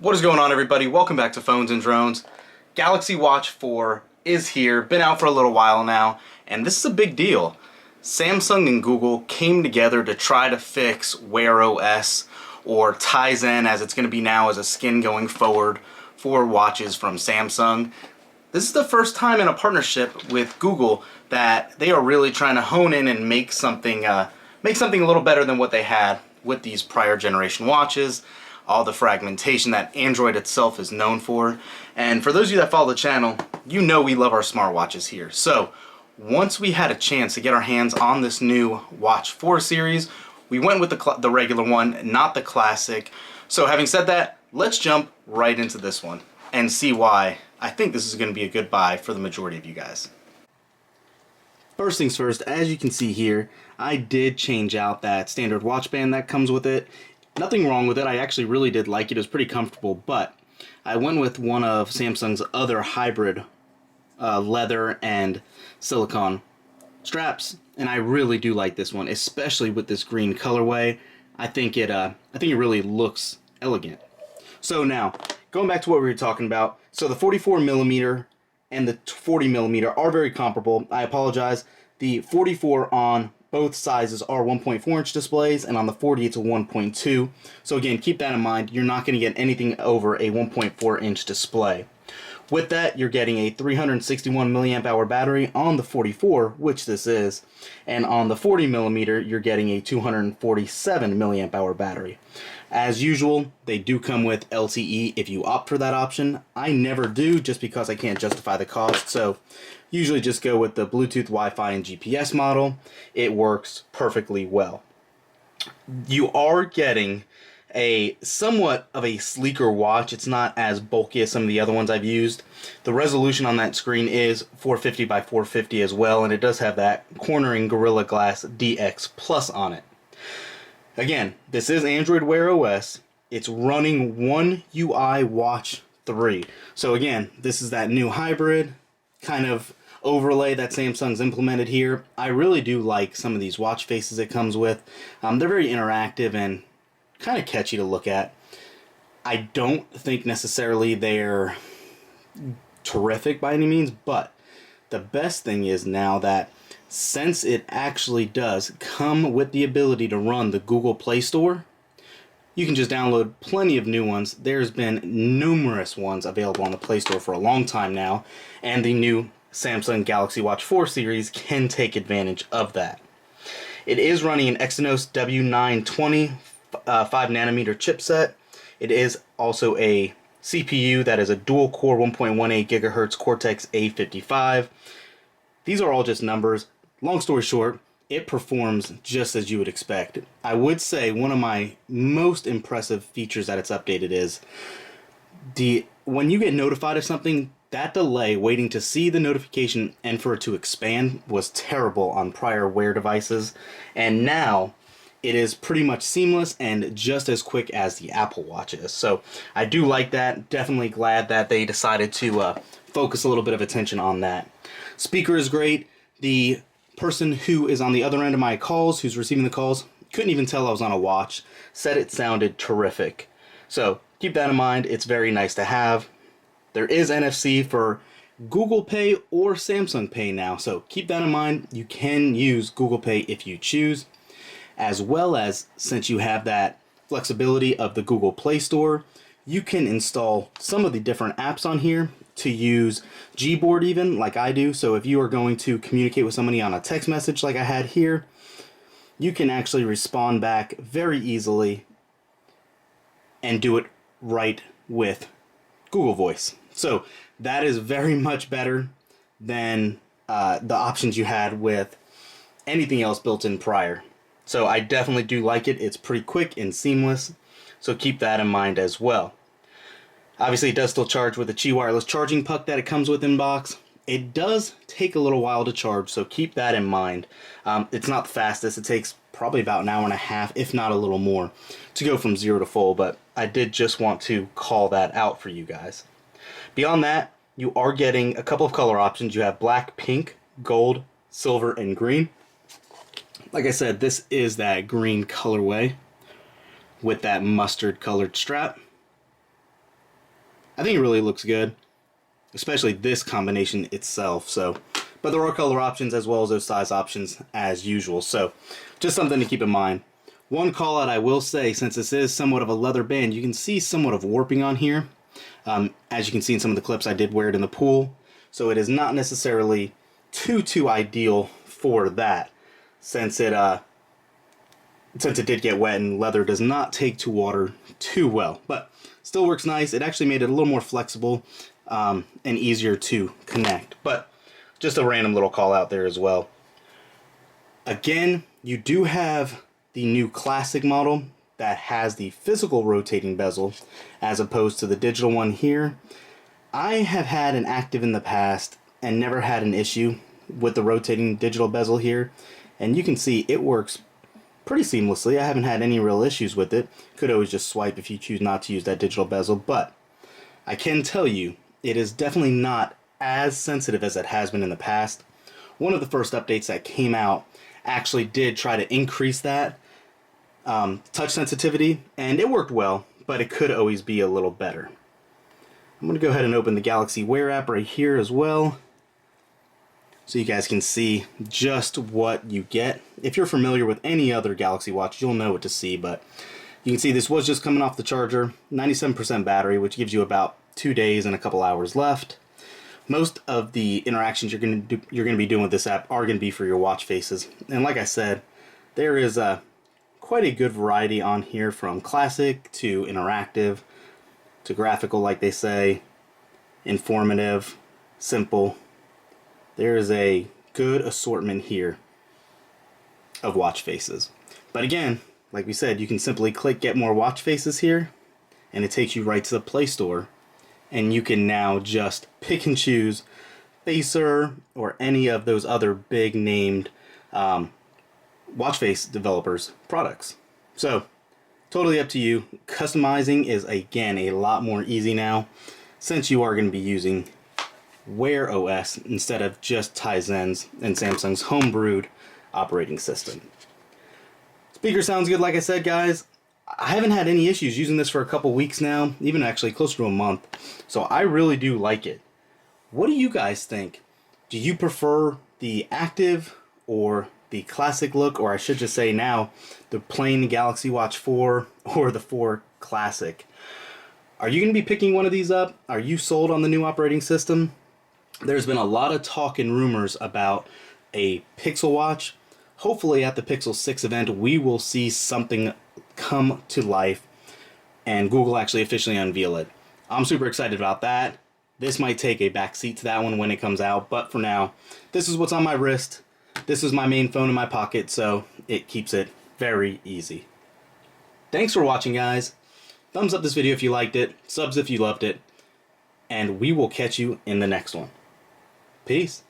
What is going on, everybody? Welcome back to Phones and Drones. Galaxy Watch 4 is here, been out for a little while now, and this is a big deal. Samsung and Google came together to try to fix WearOS, or Tizen as it's going to be now as a skin going forward for watches from Samsung. This is the first time in a partnership with Google that they are really trying to hone in and make something a little better than what they had with these prior generation watches. All the fragmentation that Android itself is known for. And for those of you that follow the channel, you know we love our smartwatches here. So once we had a chance to get our hands on this new Watch 4 series, we went with the regular one, not the classic. So having said that, let's jump right into this one and see why I think this is going to be a good buy for the majority of you guys. First things first, as you can see here, I did change out that standard watch band that comes with it. Nothing wrong with it. I actually really did like it. It was pretty comfortable, but I went with one of Samsung's other hybrid leather and silicone straps, and I really do like this one, especially with this green colorway. I think it really looks elegant. So now, going back to what we were talking about, so the 44mm and the 40mm are very comparable. I apologize. The 44 on both sizes are 1.4 inch displays, and on the 40 it's a 1.2. So again, keep that in mind. You're not going to get anything over a 1.4 inch display. With that, you're getting a 361 milliamp hour battery on the 44, which this is, and on the 40mm you're getting a 247 milliamp hour battery. As usual, they do come with LTE if you opt for that option. I never do, just because I can't justify the cost, so usually just go with the Bluetooth, Wi-Fi, and GPS model. It works perfectly well. You are getting a somewhat of a sleeker watch. It's not as bulky as some of the other ones I've used. The resolution on that screen is 450 by 450 as well, and it does have that cornering Gorilla Glass DX Plus on it. Again, this is Android Wear OS. It's running One UI Watch 3. So again, this is that new hybrid kind of overlay that Samsung's implemented here. I really do like some of these watch faces it comes with. They're very interactive and kind of catchy to look at. I don't think necessarily they're terrific by any means, but the best thing is now that since it actually does come with the ability to run the Google Play Store, you can just download plenty of new ones. There's been numerous ones available on the Play Store for a long time now, and the new Samsung Galaxy Watch 4 series can take advantage of that. It is running an Exynos W920 5nm chipset. It is also a CPU that is a dual-core 1.18 GHz Cortex A55. These are all just numbers. Long story short, it performs just as you would expect. I would say one of my most impressive features that it's updated is when you get notified of something, that delay waiting to see the notification and for it to expand was terrible on prior Wear devices, and now it is pretty much seamless and just as quick as the Apple Watch is. So I do like that. Definitely glad that they decided to focus a little bit of attention on that. Speaker is great. The person who is on the other end of my calls, who's receiving the calls, couldn't even tell I was on a watch. Said it sounded terrific. So keep that in mind. It's very nice to have. There is NFC for Google Pay or Samsung Pay now, so keep that in mind. You can use Google Pay if you choose, as well as, since you have that flexibility of the Google Play Store, you can install some of the different apps on here to use Gboard even, like I do. So if you are going to communicate with somebody on a text message like I had here, you can actually respond back very easily and do it right with Google Voice. So that is very much better than the options you had with anything else built in prior. So I definitely do like it. It's pretty quick and seamless, so keep that in mind as well. Obviously it does still charge with the Qi wireless charging puck that it comes with in box. It does take a little while to charge, so keep that in mind. It's not the fastest. It takes probably about an hour and a half, if not a little more, to go from 0 to full, but I did just want to call that out for you guys. Beyond that, you are getting a couple of color options. You have black, pink, gold, silver, and green. Like I said, this is that green colorway with that mustard colored strap. I think it really looks good, especially this combination itself. So, but there are color options as well as those size options as usual. So, just something to keep in mind. One call out I will say, since this is somewhat of a leather band, you can see somewhat of warping on here. As you can see in some of the clips, I did wear it in the pool, so it is not necessarily too ideal for that, since it did get wet, and leather does not take to water too well, but still works nice. It actually made it a little more flexible and easier to connect. But just a random little call out there as well. Again, you do have the new classic model that has the physical rotating bezel as opposed to the digital one here. I have had an active in the past and never had an issue with the rotating digital bezel here, and you can see it works pretty seamlessly. I haven't had any real issues with it. Could always just swipe if you choose not to use that digital bezel, but I can tell you it is definitely not as sensitive as it has been in the past. One of the first updates that came out actually did try to increase that touch sensitivity, and it worked well, but it could always be a little better. I'm going to go ahead and open the Galaxy Wear app right here as well, so you guys can see just what you get. If you're familiar with any other Galaxy Watch, you'll know what to see, but you can see this was just coming off the charger, 97% battery, which gives you about 2 days and a couple hours left. Most of the interactions you're going to be doing with this app are going to be for your watch faces, and like I said, there is quite a good variety on here, from classic to interactive to graphical, like they say, informative, simple. There is a good assortment here of watch faces. But again, like we said, you can simply click get more watch faces here, and it takes you right to the Play Store, and you can now just pick and choose Facer or any of those other big named watch face developers products. So totally up to you. Customizing is again a lot more easy now, since you are going to be using WearOS instead of just Tizen's and Samsung's homebrewed operating system. Speaker sounds good, like I said, guys. I haven't had any issues using this for a couple weeks now, even actually closer to a month, so I really do like it. What do you guys think? Do you prefer the active or the classic look, or I should just say now, the plain Galaxy Watch 4 or the 4 Classic? Are you going to be picking one of these up? Are you sold on the new operating system? There's been a lot of talk and rumors about a Pixel Watch. Hopefully at the Pixel 6 event we will see something come to life and Google actually officially unveil it. I'm super excited about that. This might take a backseat to that one when it comes out, but for now, this is what's on my wrist. This is my main phone in my pocket, so it keeps it very easy. Thanks for watching, guys. Thumbs up this video if you liked it, subs if you loved it, and we will catch you in the next one. Peace.